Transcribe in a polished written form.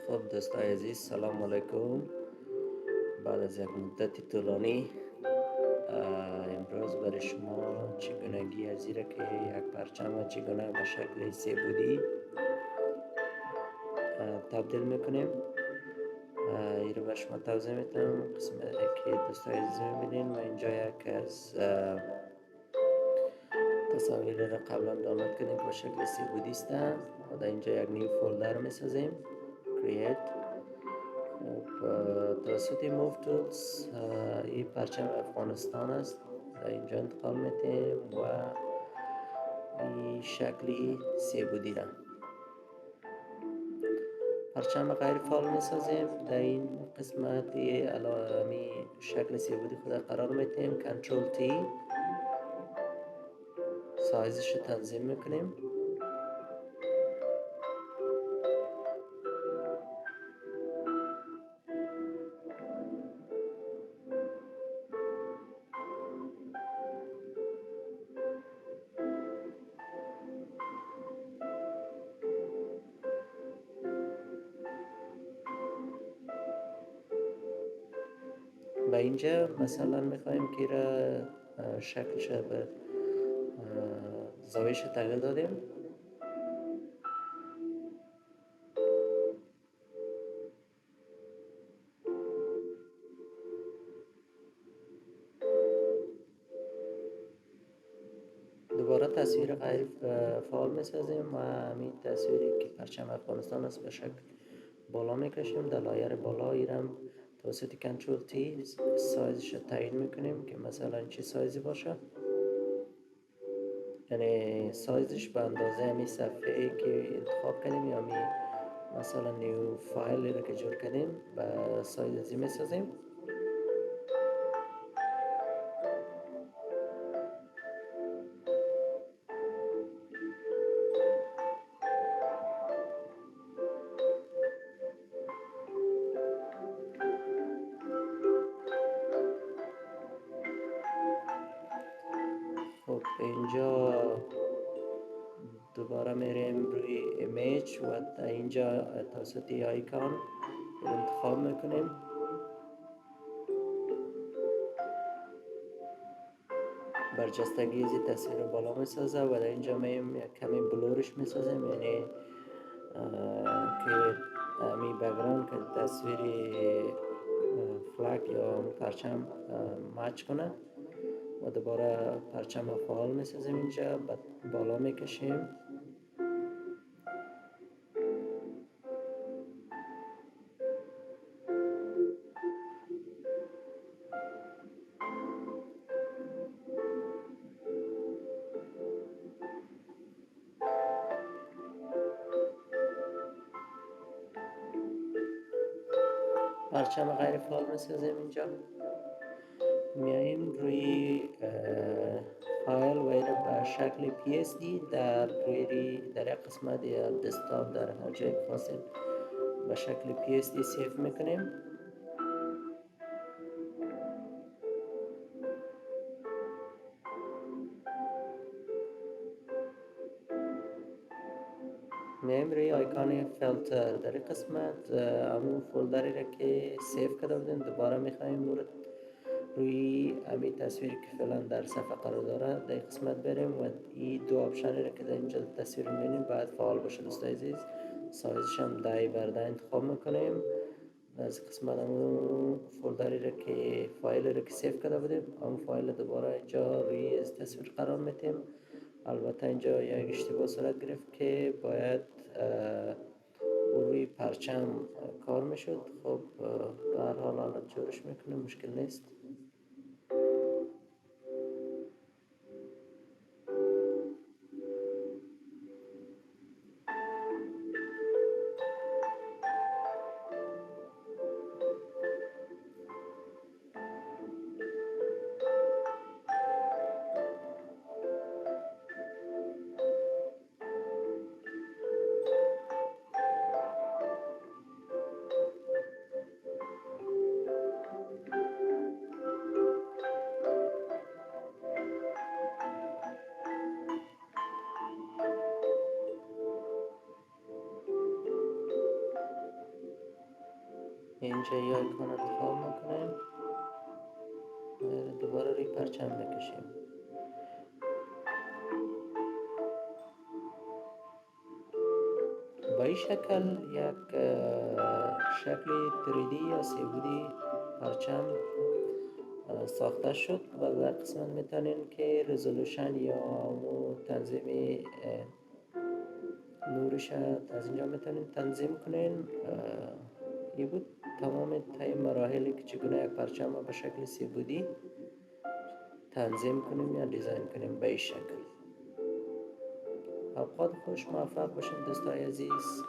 خب دوستای عزیز، سلام علیکم. بعد از یک مدت طولانی امروز برای شما چگونگی از زیرا که یک پرچم چگونه به شکل سه بودی تبدیل میکنیم. این رو به شما توضیح میتونم. قسمت که دوستای عزیز میبینین و اینجا یک از تصاویر را قبلا دانلود کردیم که به شکل سه بودی است و در اینجا یک نیو فولدر میسازیم، create. توسط موو تولز این پرچم افغانستان است، در اینجا انتقال میتیم و این شکلی سه بودی را پرچم غیر فعال میسازیم. در این قسمت علائمی شکل سه بودی خود قرار میتیم. کنترل تی سایزش رو تنظیم میکنیم. و اینجا مثلا میخوایم که را شکلش به زاویش تغییر دادیم. دوباره تصویر غیر فعال میسازیم و همین تصویری که پرچم افغانستان است به شکل بالا میکشیم. در لایر بالا ایرم توسط کنترل تی سایزش رو تعیین میکنیم که مثلا چه سایزی باشه، یعنی سایزش به اندازه همین صفحه ای که انتخاب کردیم یا همین مثلا نیو فایلی رو که جور کردیم به سایز ازی میسازیم. خب اینجا دوباره میریم روی ایمیج و در اینجا توسط آیکان انتخاب میکنیم. برجستگی از تصویر بالا میسازه و در اینجا میم یک کمی بلورش میسازیم، یعنی که می بگراند که تصویر فلک یا پرچم مچ کنه و دوباره پرچم فعال میسازیم. اینجا بالا میکشیم. پرچم غیر فعال میسازیم. اینجا میاییم روی فایل و ایره به شکل PSD در یک قسمت یا دسکتاپ در هر جای خواستید به شکل PSD سیف میکنیم. میایم روی آیکان فیلتر. در این قسمت همون فولدری را که سیف کرده بودیم دوباره میخواییم روی همین تصویری که فعلا در صفحه قرار داره در این قسمت بریم و این دو آپشنی را که در اینجا تصویر میبینیم باید فعال باشه دوستای عزیز. سایزش هم 10 بر 10 انتخاب میکنیم. از قسمت همون فولدری را که فایل را که سیف کرده بودیم همون فایل دوباره اینجا روی تصویر قرار میتیم. البته اینجا یک اشتباه صورت گرفت که باید روی پرچم کار میشد. خب به هر حال حالا جورش میکنه، مشکل نیست. اینجا یا آیکون انتخاب میکنیم، دوباره روی پرچم میکشیم. با این شکل یک شکل 3D یا 3 پرچم ساخته شد و در قسمت میتونین که رزولوشن یا تنظیم نورش از اینجا میتونین تنظیم کنین. این بود تمام مراحلی که چگونه یک پرچم رو به شکل 3 تنظیم کنیم یا دیزاین کنیم به این شکل. اوقات خوش، موفق باشین دوستای عزیز.